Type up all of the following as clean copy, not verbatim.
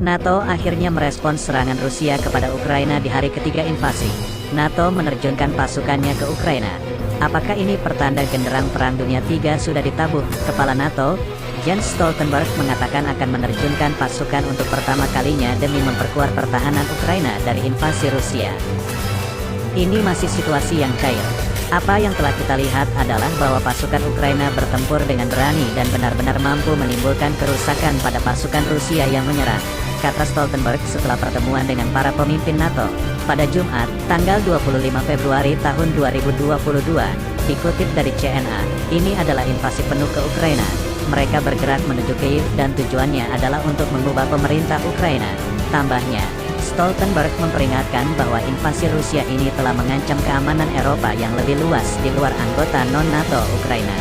NATO akhirnya merespons serangan Rusia kepada Ukraina di hari ketiga invasi. NATO menerjunkan pasukannya ke Ukraina. Apakah ini pertanda genderang Perang Dunia III sudah ditabuh? Kepala NATO, Jens Stoltenberg mengatakan akan menerjunkan pasukan untuk pertama kalinya demi memperkuat pertahanan Ukraina dari invasi Rusia. Ini masih situasi yang cair. Apa yang telah kita lihat adalah bahwa pasukan Ukraina bertempur dengan berani dan benar-benar mampu menimbulkan kerusakan pada pasukan Rusia yang menyerang, kata Stoltenberg setelah pertemuan dengan para pemimpin NATO pada Jumat, tanggal 25 Februari tahun 2022. Dikutip dari CNA, ini adalah invasi penuh ke Ukraina. Mereka bergerak menuju Kyiv dan tujuannya adalah untuk mengubah pemerintah Ukraina. Tambahnya, Stoltenberg memperingatkan bahwa invasi Rusia ini telah mengancam keamanan Eropa yang lebih luas di luar anggota non-NATO Ukraina.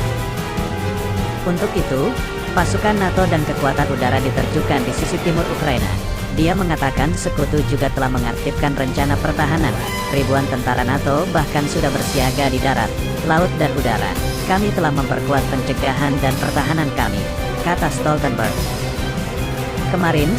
Untuk itu, pasukan NATO dan kekuatan udara diterjunkan di sisi timur Ukraina. Dia mengatakan sekutu juga telah mengaktifkan rencana pertahanan. Ribuan tentara NATO bahkan sudah bersiaga di darat, laut dan udara. Kami telah memperkuat pencegahan dan pertahanan kami, kata Stoltenberg. Kemarin,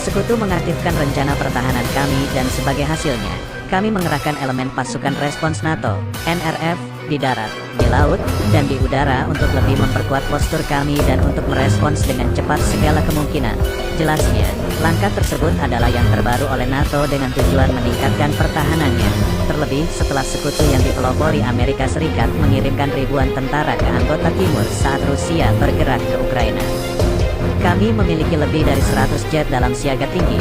sekutu mengaktifkan rencana pertahanan kami dan sebagai hasilnya, kami mengerahkan elemen pasukan respons NATO, NRF, di darat, di laut, dan di udara untuk lebih memperkuat postur kami dan untuk merespons dengan cepat segala kemungkinan. Jelasnya, langkah tersebut adalah yang terbaru oleh NATO dengan tujuan meningkatkan pertahanannya, terlebih setelah sekutu yang dipelopori Amerika Serikat mengirimkan ribuan tentara ke anggota timur saat Rusia bergerak ke Ukraina. Kami memiliki lebih dari 100 jet dalam siaga tinggi,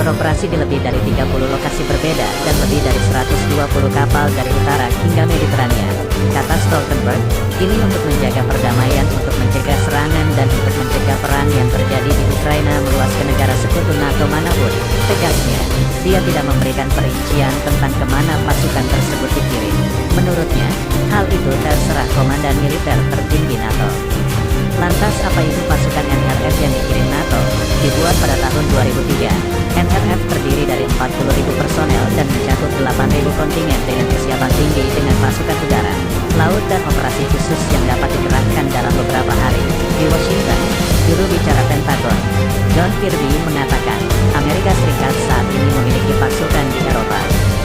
beroperasi di lebih dari 30 lokasi berbeda dan lebih dari 120 kapal dari utara hingga Mediterania, kata Stoltenberg. Ini untuk menjaga perdamaian, untuk mencegah serangan dan untuk mencegah perang yang terjadi di Ukraina meluas ke negara sekutu NATO manapun. Tegasnya, dia tidak memberikan perincian tentang kemana pasukan tersebut dikirim. Menurutnya, hal itu terserah komandan militer tertinggi NATO. Lantas apa itu pasukan NRF yang dikirim NATO? Dibuat pada tahun 2003, NRF terdiri dari 40.000 personel dan mencakup 8.000 kontingen dengan kesiapan tinggi dengan pasukan udara, laut dan operasi khusus yang dapat dikerahkan dalam beberapa hari. Di Washington, juru bicara Pentagon, John Kirby mengatakan, Amerika Serikat saat ini memiliki pasukan di Eropa,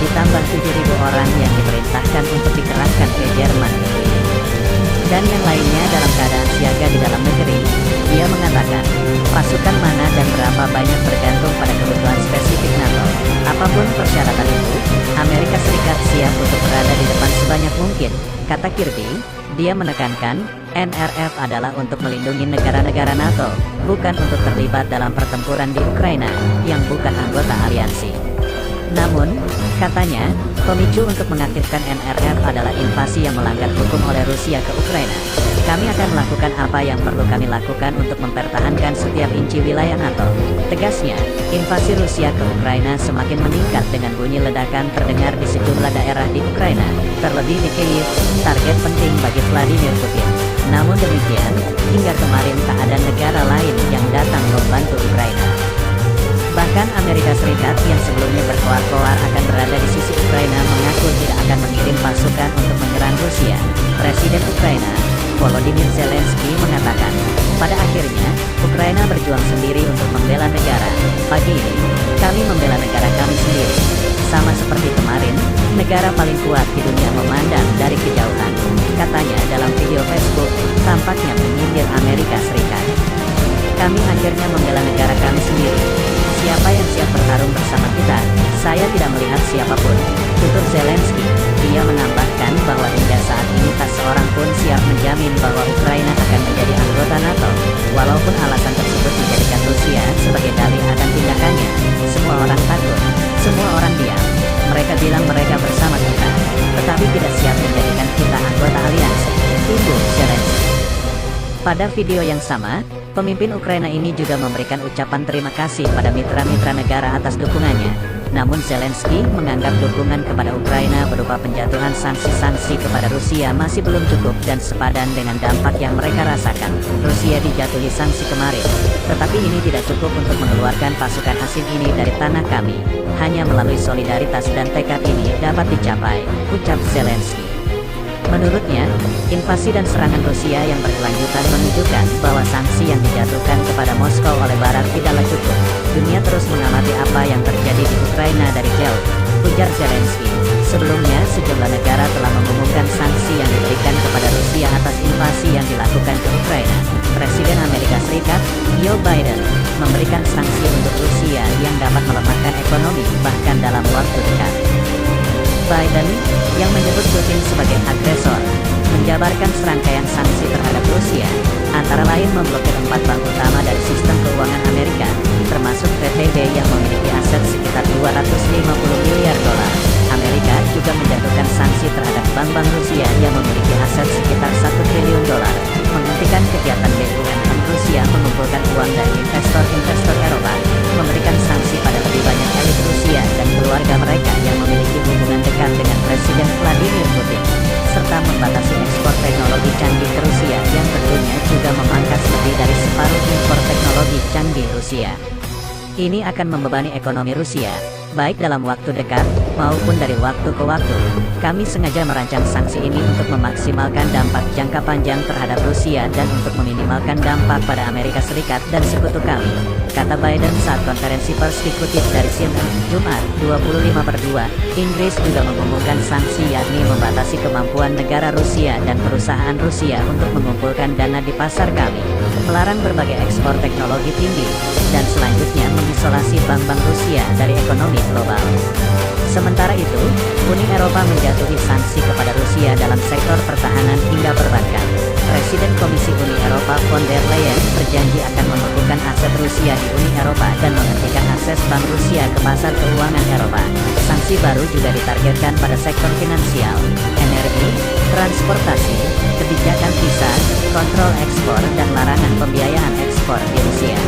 ditambah 7.000 orang yang diperintahkan untuk dikerahkan ke Jerman dan yang lainnya dalam keadaan siaga di dalam negeri. Dia mengatakan, pasukan mana dan berapa banyak bergantung pada kebutuhan spesifik NATO. Apapun persyaratan itu, Amerika Serikat siap untuk berada di depan sebanyak mungkin, kata Kirby. Dia menekankan, NRF adalah untuk melindungi negara-negara NATO, bukan untuk terlibat dalam pertempuran di Ukraina, yang bukan anggota aliansi. Namun, katanya, pemicu untuk mengaktifkan NRF adalah invasi yang melanggar hukum oleh Rusia ke Ukraina. Kami akan melakukan apa yang perlu kami lakukan untuk mempertahankan setiap inci wilayah NATO. Tegasnya, invasi Rusia ke Ukraina semakin meningkat dengan bunyi ledakan terdengar di sejumlah daerah di Ukraina, terlebih di Kyiv, target penting bagi Vladimir Putin. Namun demikian, hingga kemarin tak ada negara lain yang datang membantu Ukraina. Bahkan Amerika Serikat yang sebelumnya berkoar-koar akan berada di sisi Ukraina mengaku tidak akan mengirim pasukan untuk menyerang Rusia. Presiden Ukraina, Volodymyr Zelensky mengatakan, pada akhirnya, Ukraina berjuang sendiri untuk membela negara. Pagi ini, kami membela negara kami sendiri. Sama seperti kemarin, negara paling kuat di dunia memandang dari kejauhan, katanya dalam video Facebook, tampaknya menyindir Amerika Serikat. Kami akhirnya membela negara kami sendiri. Siapa yang siap bertarung bersama kita? Saya tidak melihat siapapun, tutur Zelensky. Dia menambahkan bahwa hingga saat ini tak seorang pun siap menjamin bahwa Ukraina akan menjadi anggota NATO. Walaupun alasan tersebut dijadikan Rusia sebagai dalih akan tindakannya, semua orang takut, semua orang diam. Mereka bilang mereka bersama kita, tetapi tidak siap menjadikan kita anggota aliansi, tutur Zelensky. Pada video yang sama, pemimpin Ukraina ini juga memberikan ucapan terima kasih pada mitra-mitra negara atas dukungannya. Namun Zelensky menganggap dukungan kepada Ukraina berupa penjatuhan sanksi-sanksi kepada Rusia masih belum cukup dan sepadan dengan dampak yang mereka rasakan. Rusia dijatuhi sanksi kemarin, tetapi ini tidak cukup untuk mengeluarkan pasukan asing ini dari tanah kami. Hanya melalui solidaritas dan tekad ini dapat dicapai, ucap Zelensky. Menurutnya, invasi dan serangan Rusia yang berkelanjutan menunjukkan bahwa sanksi yang dijatuhkan kepada Moskow oleh Barat tidaklah cukup. Dunia terus mengamati apa yang terjadi di Ukraina dari jauh, ujar Zelensky. Sebelumnya, sejumlah negara telah mengumumkan sanksi yang diberikan kepada Rusia atas invasi yang dilakukan ke Ukraina. Presiden Amerika Serikat, Joe Biden, memberikan sanksi untuk Rusia yang dapat melemahkan ekonomi bahkan dalam waktu dekat. Biden, yang menyebut Putin sebagai agresor, menjabarkan serangkaian sanksi terhadap Rusia, antara lain memblokir 4 bank utama dari sistem keuangan Amerika, termasuk VTB yang memiliki aset sekitar 250 miliar dolar. Amerika juga menjatuhkan sanksi terhadap bank-bank Rusia yang memiliki aset sekitar 1 triliun dolar, menghentikan kegiatan BUMN Rusia mengumpulkan uang dari investor-investor Eropa, memberikan sanksi pada lebih banyak elit Rusia dan keluarga mereka yang memiliki hubungan dekat dengan Presiden Vladimir Putin, serta membatasi ekspor teknologi canggih ke Rusia yang tentunya juga memangkas lebih dari separuh impor teknologi canggih Rusia. Ini akan membebani ekonomi Rusia, baik dalam waktu dekat, maupun dari waktu ke waktu. Kami sengaja merancang sanksi ini untuk memaksimalkan dampak jangka panjang terhadap Rusia dan untuk meminimalkan dampak pada Amerika Serikat dan sekutu kami, kata Biden saat konferensi pers dikutip dari CNN, Jumat, 25/2. Inggris juga mengumumkan sanksi yakni membatasi kemampuan negara Rusia dan perusahaan Rusia untuk mengumpulkan dana di pasar kami, melarang berbagai ekspor teknologi tinggi, dan selanjutnya mengisolasi bank-bank Rusia dari ekonomi global. Sementara itu, Uni Eropa menjatuhi sanksi kepada Rusia dalam sektor pertahanan hingga perbankan. Presiden Komisi Uni Eropa von der Leyen berjanji akan membekukan aset Rusia di Uni Eropa dan menghentikan akses bank Rusia ke pasar keuangan Eropa. Sanksi baru juga ditargetkan pada sektor finansial, energi, transportasi, kebijakan visa, kontrol ekspor dan larangan pembiayaan ekspor di Rusia.